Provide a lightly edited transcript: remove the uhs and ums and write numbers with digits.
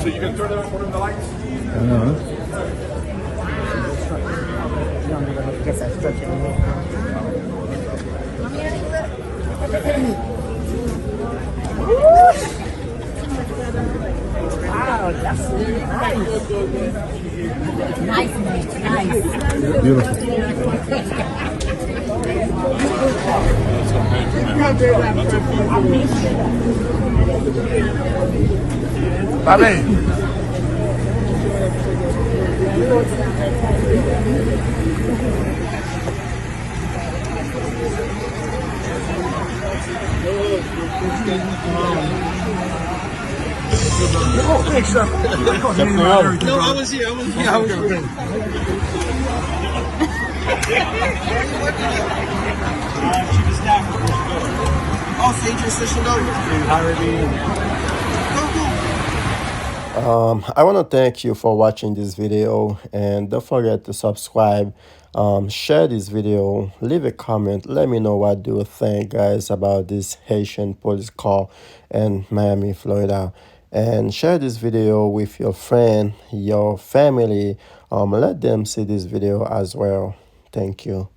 So you can turn it on, put on the lights? Guess I stretch it. Wow, that's nice. Nice. Beautiful. Vale. Oh, thanks, sir. No, I was here. Oh, Sage session I want to thank you for watching this video, and don't forget to subscribe, share this video, leave a comment, let me know what do you think, guys, about this Haitian police call in Miami, Florida, and share this video with your friend, your family. Let them see this video as well. Thank you.